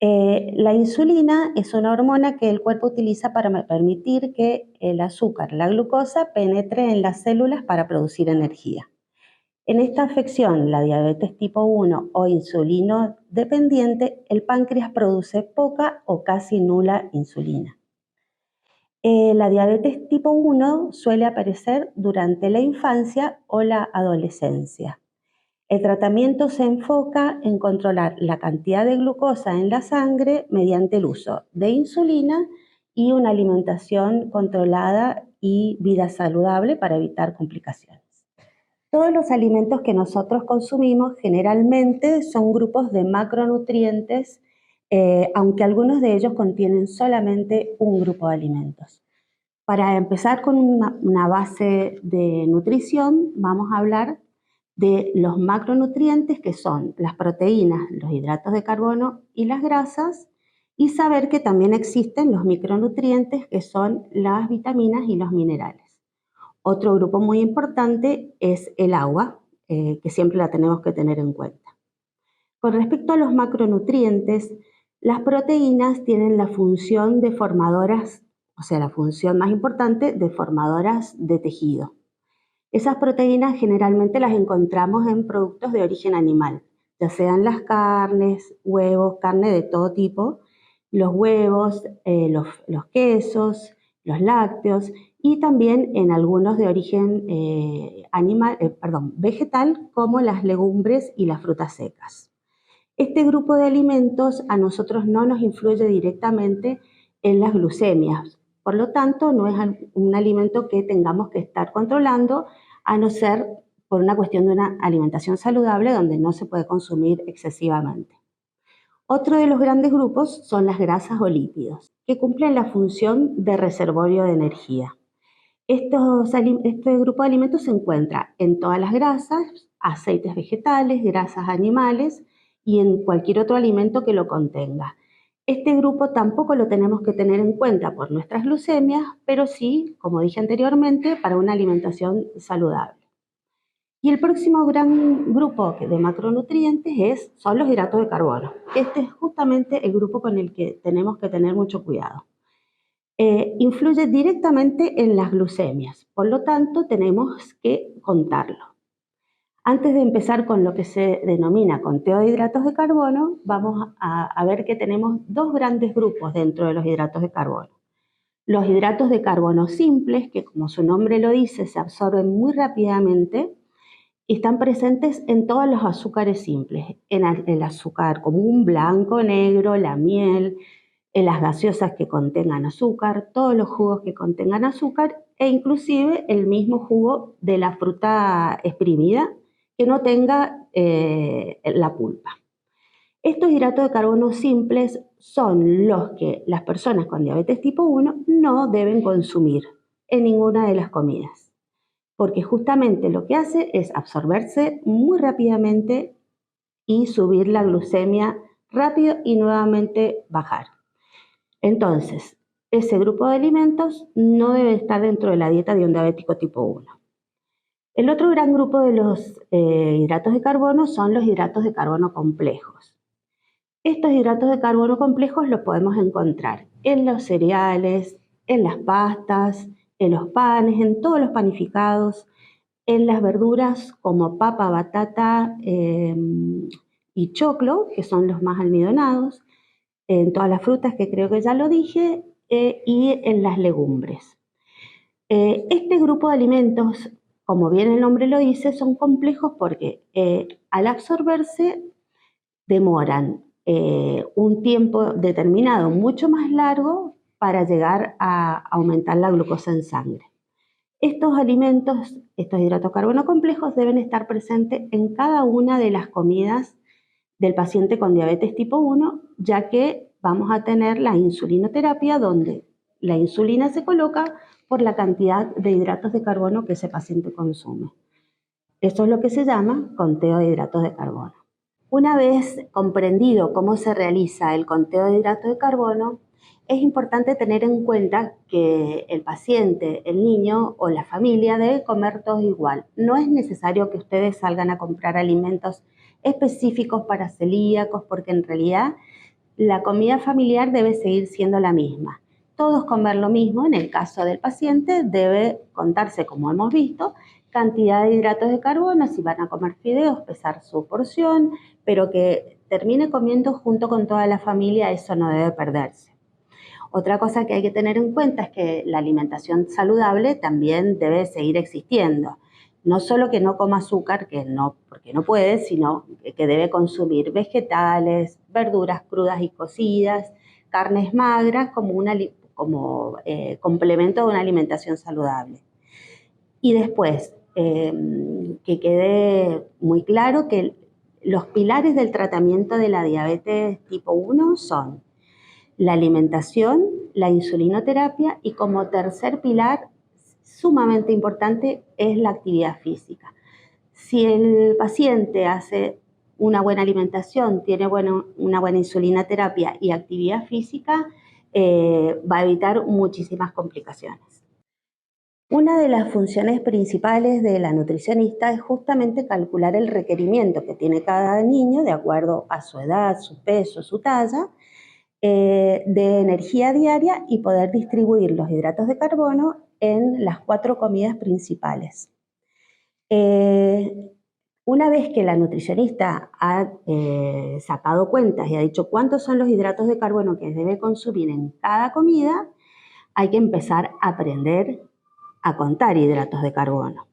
La insulina es una hormona que el cuerpo utiliza para permitir que el azúcar, la glucosa, penetre en las células para producir energía. En esta afección, la diabetes tipo 1 o insulino dependiente, el páncreas produce poca o casi nula insulina. La diabetes tipo 1 suele aparecer durante la infancia o la adolescencia. El tratamiento se enfoca en controlar la cantidad de glucosa en la sangre mediante el uso de insulina y una alimentación controlada y vida saludable para evitar complicaciones. Todos los alimentos que nosotros consumimos generalmente son grupos de macronutrientes, aunque algunos de ellos contienen solamente un grupo de alimentos. Para empezar con una base de nutrición, vamos a hablar de los macronutrientes, que son las proteínas, los hidratos de carbono y las grasas, y saber que también existen los micronutrientes, que son las vitaminas y los minerales. Otro grupo muy importante es el agua, que siempre la tenemos que tener en cuenta. Con respecto a los macronutrientes, las proteínas tienen la función de formadoras, o sea, la función más importante de formadoras de tejido. Esas proteínas generalmente las encontramos en productos de origen animal, ya sean las carnes, huevos, carne de todo tipo, los huevos, los quesos, los lácteos y también en algunos de origen vegetal, como las legumbres y las frutas secas. Este grupo de alimentos a nosotros no nos influye directamente en las glucemias, por lo tanto no es un alimento que tengamos que estar controlando, a no ser por una cuestión de una alimentación saludable donde no se puede consumir excesivamente. Otro de los grandes grupos son las grasas o lípidos, que cumplen la función de reservorio de energía. Este grupo de alimentos se encuentra en todas las grasas, aceites vegetales, grasas animales y en cualquier otro alimento que lo contenga. Este grupo tampoco lo tenemos que tener en cuenta por nuestras glucemias, pero sí, como dije anteriormente, para una alimentación saludable. Y el próximo gran grupo de macronutrientes son los hidratos de carbono. Este es justamente el grupo con el que tenemos que tener mucho cuidado. Influye directamente en las glucemias, por lo tanto tenemos que contarlo. Antes de empezar con lo que se denomina conteo de hidratos de carbono, vamos a ver que tenemos dos grandes grupos dentro de los hidratos de carbono. Los hidratos de carbono simples, que como su nombre lo dice, se absorben muy rápidamente y están presentes en todos los azúcares simples, en el azúcar común, blanco, negro, la miel, en las gaseosas que contengan azúcar, todos los jugos que contengan azúcar e inclusive el mismo jugo de la fruta exprimida que no tenga la pulpa. Estos hidratos de carbono simples son los que las personas con diabetes tipo 1 no deben consumir en ninguna de las comidas, porque justamente lo que hace es absorberse muy rápidamente y subir la glucemia rápido y nuevamente bajar. Entonces, ese grupo de alimentos no debe estar dentro de la dieta de un diabético tipo 1. El otro gran grupo de los hidratos de carbono son los hidratos de carbono complejos. Estos hidratos de carbono complejos los podemos encontrar en los cereales, en las pastas, en los panes, en todos los panificados, en las verduras como papa, batata y choclo, que son los más almidonados, en todas las frutas, que creo que ya lo dije, y en las legumbres. Este grupo de alimentos, como bien el nombre lo dice, son complejos porque al absorberse demoran un tiempo determinado mucho más largo para llegar a aumentar la glucosa en sangre. Estos alimentos, estos hidratos de carbono complejos, deben estar presentes en cada una de las comidas del paciente con diabetes tipo 1, ya que vamos a tener la insulinoterapia, donde la insulina se coloca por la cantidad de hidratos de carbono que ese paciente consume. Eso es lo que se llama conteo de hidratos de carbono. Una vez comprendido cómo se realiza el conteo de hidratos de carbono, es importante tener en cuenta que el paciente, el niño o la familia debe comer todo igual. No es necesario que ustedes salgan a comprar alimentos específicos para celíacos, porque en realidad la comida familiar debe seguir siendo la misma. Todos comer lo mismo. En el caso del paciente debe contarse, como hemos visto, cantidad de hidratos de carbono, si van a comer fideos, pesar su porción, pero que termine comiendo junto con toda la familia, eso no debe perderse. Otra cosa que hay que tener en cuenta es que la alimentación saludable también debe seguir existiendo. No solo que no coma azúcar, porque no puede, sino que debe consumir vegetales, verduras crudas y cocidas, carnes magras como complemento de una alimentación saludable. Y después, que quede muy claro que los pilares del tratamiento de la diabetes tipo 1 son la alimentación, la insulinoterapia y como tercer pilar sumamente importante es la actividad física. Si el paciente hace una buena alimentación, tiene una buena insulinoterapia y actividad física, va a evitar muchísimas complicaciones. Una de las funciones principales de la nutricionista es justamente calcular el requerimiento que tiene cada niño de acuerdo a su edad, su peso, su talla, de energía diaria y poder distribuir los hidratos de carbono en las 4 comidas principales. Una vez que la nutricionista ha sacado cuentas y ha dicho cuántos son los hidratos de carbono que debe consumir en cada comida, hay que empezar a aprender a contar hidratos de carbono.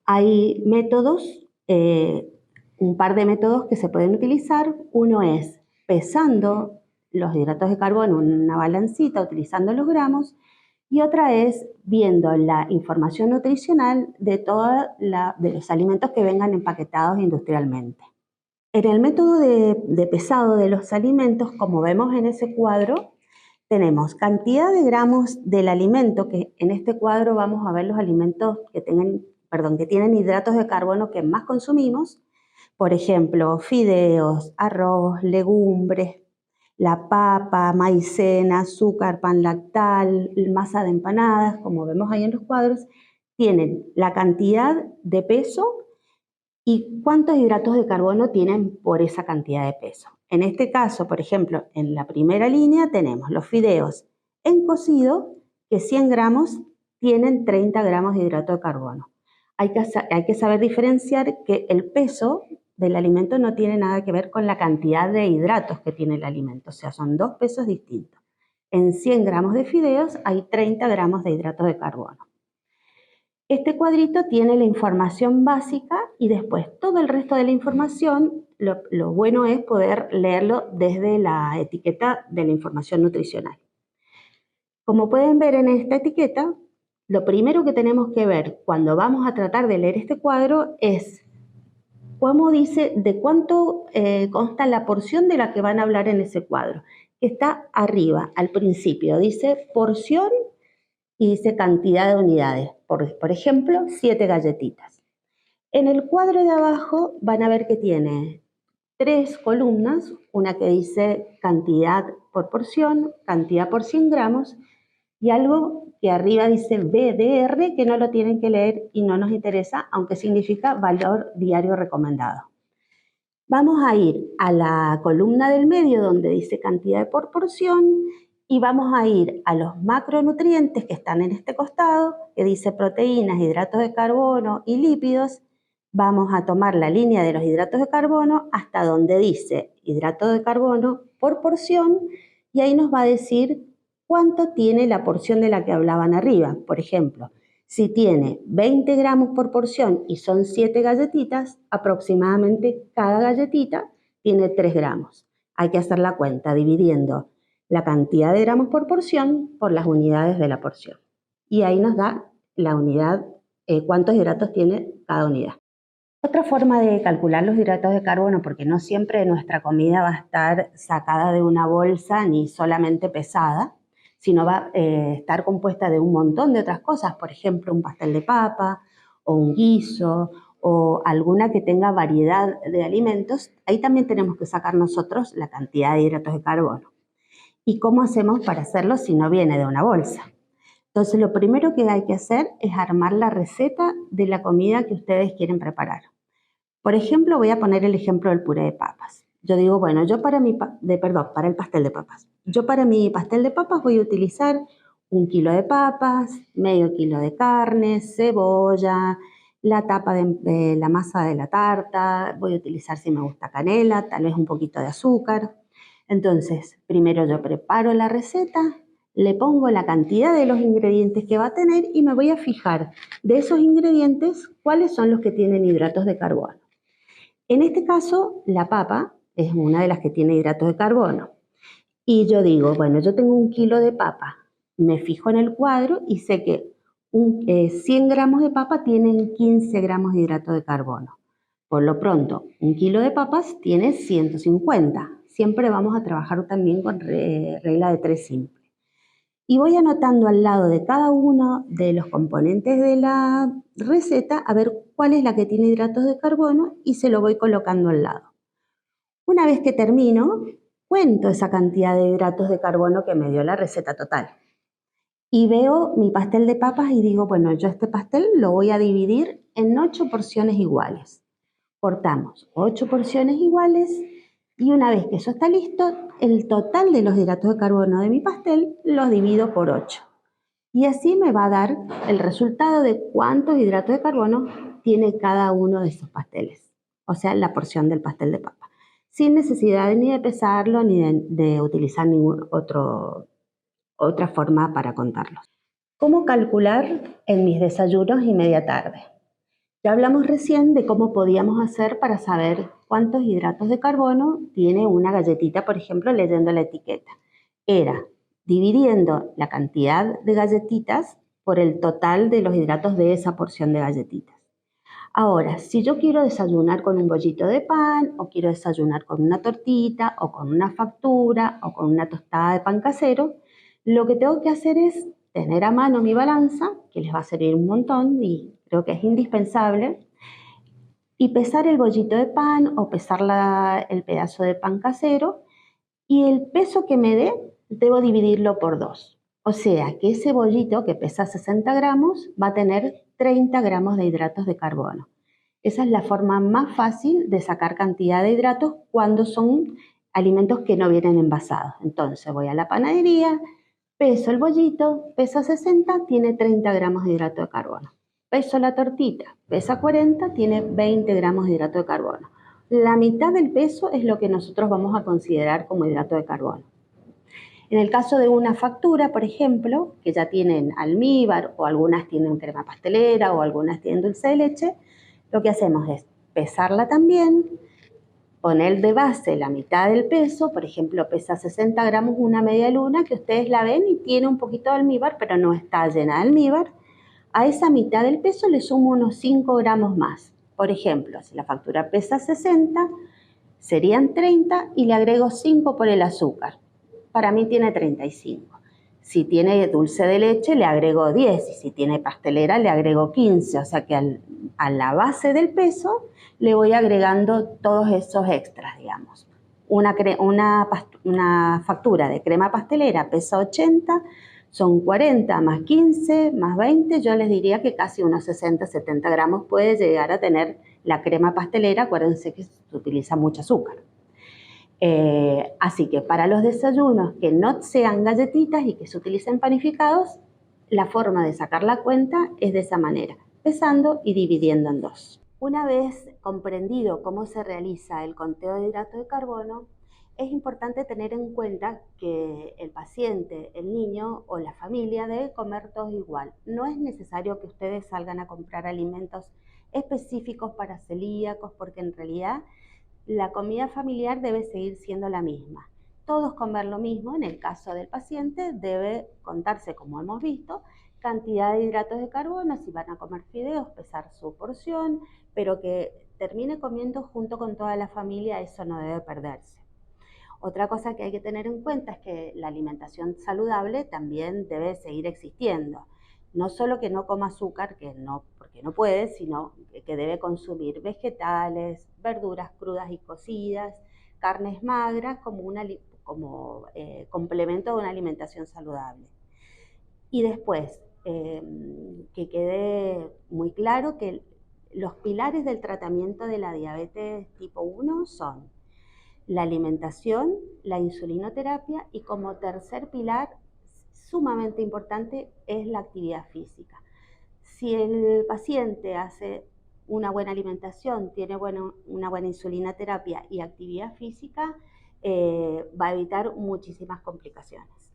Hay métodos, un par de métodos que se pueden utilizar. Uno es pesando los hidratos de carbono en una balancita, utilizando los gramos, y otra es viendo la información nutricional de de los alimentos que vengan empaquetados industrialmente. En el método de pesado de los alimentos, como vemos en ese cuadro, tenemos cantidad de gramos del alimento, que en este cuadro vamos a ver los alimentos que tienen hidratos de carbono que más consumimos. Por ejemplo, fideos, arroz, legumbres, la papa, maicena, azúcar, pan lactal, masa de empanadas, como vemos ahí en los cuadros, tienen la cantidad de peso y cuántos hidratos de carbono tienen por esa cantidad de peso. En este caso, por ejemplo, en la primera línea tenemos los fideos en cocido, que 100 gramos tienen 30 gramos de hidrato de carbono. Hay que saber diferenciar que el peso del alimento no tiene nada que ver con la cantidad de hidratos que tiene el alimento, o sea, son 2 pesos distintos. En 100 gramos de fideos hay 30 gramos de hidratos de carbono. Este cuadrito tiene la información básica y después todo el resto de la información, lo bueno es poder leerlo desde la etiqueta de la información nutricional. Como pueden ver en esta etiqueta, lo primero que tenemos que ver cuando vamos a tratar de leer este cuadro es cómo dice de cuánto consta la porción de la que van a hablar en ese cuadro, que está arriba, al principio, dice porción y dice cantidad de unidades. Por ejemplo, 7 galletitas. En el cuadro de abajo van a ver que tiene 3 columnas, una que dice cantidad por porción, cantidad por 100 gramos, y algo que arriba dice BDR, que no lo tienen que leer y no nos interesa, aunque significa valor diario recomendado. Vamos a ir a la columna del medio donde dice cantidad por porción y vamos a ir a los macronutrientes que están en este costado, que dice proteínas, hidratos de carbono y lípidos. Vamos a tomar la línea de los hidratos de carbono hasta donde dice hidrato de carbono por porción y ahí nos va a decir cuánto tiene la porción de la que hablaban arriba. Por ejemplo, si tiene 20 gramos por porción y son 7 galletitas, aproximadamente cada galletita tiene 3 gramos. Hay que hacer la cuenta dividiendo la cantidad de gramos por porción por las unidades de la porción. Y ahí nos da la unidad, cuántos hidratos tiene cada unidad. Otra forma de calcular los hidratos de carbono, porque no siempre nuestra comida va a estar sacada de una bolsa ni solamente pesada, sino va a estar compuesta de un montón de otras cosas, por ejemplo, un pastel de papa o un guiso o alguna que tenga variedad de alimentos. Ahí también tenemos que sacar nosotros la cantidad de hidratos de carbono. ¿Y cómo hacemos para hacerlo si no viene de una bolsa? Entonces, lo primero que hay que hacer es armar la receta de la comida que ustedes quieren preparar. Por ejemplo, voy a poner el ejemplo del puré de papas. yo digo, bueno, yo para para el pastel de papas. Yo para mi pastel de papas voy a utilizar 1 kilo de papas, medio kilo de carne, cebolla, la tapa de la masa de la tarta, voy a utilizar si me gusta canela, tal vez un poquito de azúcar. Entonces, primero yo preparo la receta, le pongo la cantidad de los ingredientes que va a tener y me voy a fijar de esos ingredientes cuáles son los que tienen hidratos de carbono. En este caso, la papa es una de las que tiene hidratos de carbono. Y yo digo, bueno, yo tengo 1 kilo de papa, me fijo en el cuadro y sé que 100 gramos de papa tienen 15 gramos de hidrato de carbono. Por lo pronto, 1 kilo de papas tiene 150. Siempre vamos a trabajar también con regla de 3 simple. Y voy anotando al lado de cada uno de los componentes de la receta a ver cuál es la que tiene hidratos de carbono y se lo voy colocando al lado. Una vez que termino, cuento esa cantidad de hidratos de carbono que me dio la receta total. Y veo mi pastel de papas y digo, bueno, yo este pastel lo voy a dividir en 8 porciones iguales. Cortamos 8 porciones iguales y una vez que eso está listo, el total de los hidratos de carbono de mi pastel los divido por 8. Y así me va a dar el resultado de cuántos hidratos de carbono tiene cada uno de esos pasteles, o sea, la porción del pastel de papa, sin necesidad ni de pesarlo ni de utilizar otra forma para contarlos. ¿Cómo calcular en mis desayunos y media tarde? Ya hablamos recién de cómo podíamos hacer para saber cuántos hidratos de carbono tiene una galletita, por ejemplo, leyendo la etiqueta. Era dividiendo la cantidad de galletitas por el total de los hidratos de esa porción de galletitas. Ahora, si yo quiero desayunar con un bollito de pan, o quiero desayunar con una tortita, o con una factura, o con una tostada de pan casero, lo que tengo que hacer es tener a mano mi balanza, que les va a servir un montón y creo que es indispensable, y pesar el bollito de pan o pesar el pedazo de pan casero, y el peso que me dé debo dividirlo por 2. O sea que ese bollito que pesa 60 gramos va a tener 30 gramos de hidratos de carbono. Esa es la forma más fácil de sacar cantidad de hidratos cuando son alimentos que no vienen envasados. Entonces voy a la panadería, peso el bollito, pesa 60, tiene 30 gramos de hidrato de carbono. Peso la tortita, pesa 40, tiene 20 gramos de hidrato de carbono. La mitad del peso es lo que nosotros vamos a considerar como hidrato de carbono. En el caso de una factura, por ejemplo, que ya tienen almíbar o algunas tienen crema pastelera o algunas tienen dulce de leche, lo que hacemos es pesarla también, poner de base la mitad del peso, por ejemplo, pesa 60 gramos una media luna, que ustedes la ven y tiene un poquito de almíbar, pero no está llena de almíbar. A esa mitad del peso le sumo unos 5 gramos más. Por ejemplo, si la factura pesa 60, serían 30 y le agrego 5 por el azúcar. Para mí tiene 35. Si tiene dulce de leche, le agrego 10 y si tiene pastelera, le agrego 15. O sea que a la base del peso le voy agregando todos esos extras, digamos. Una factura de crema pastelera pesa 80, son 40 más 15 más 20, yo les diría que casi unos 60, 70 gramos puede llegar a tener la crema pastelera. Acuérdense que se utiliza mucho azúcar. Así que para los desayunos que no sean galletitas y que se utilicen panificados, la forma de sacar la cuenta es de esa manera, pesando y dividiendo en 2. Una vez comprendido cómo se realiza el conteo de hidratos de carbono, es importante tener en cuenta que el paciente, el niño o la familia debe comer todo igual. No es necesario que ustedes salgan a comprar alimentos específicos para celíacos, porque en realidad la comida familiar debe seguir siendo la misma. Todos comer lo mismo. En el caso del paciente debe contarse, como hemos visto, cantidad de hidratos de carbono, si van a comer fideos, pesar su porción, pero que termine comiendo junto con toda la familia, eso no debe perderse. Otra cosa que hay que tener en cuenta es que la alimentación saludable también debe seguir existiendo. No solo que no coma azúcar, porque no puede, sino que debe consumir vegetales, verduras crudas y cocidas, carnes magras como complemento de una alimentación saludable. Y después, que quede muy claro que los pilares del tratamiento de la diabetes tipo 1 son la alimentación, la insulinoterapia y como tercer pilar sumamente importante es la actividad física. Si el paciente hace una buena alimentación, tiene una buena insulinoterapia y actividad física, va a evitar muchísimas complicaciones.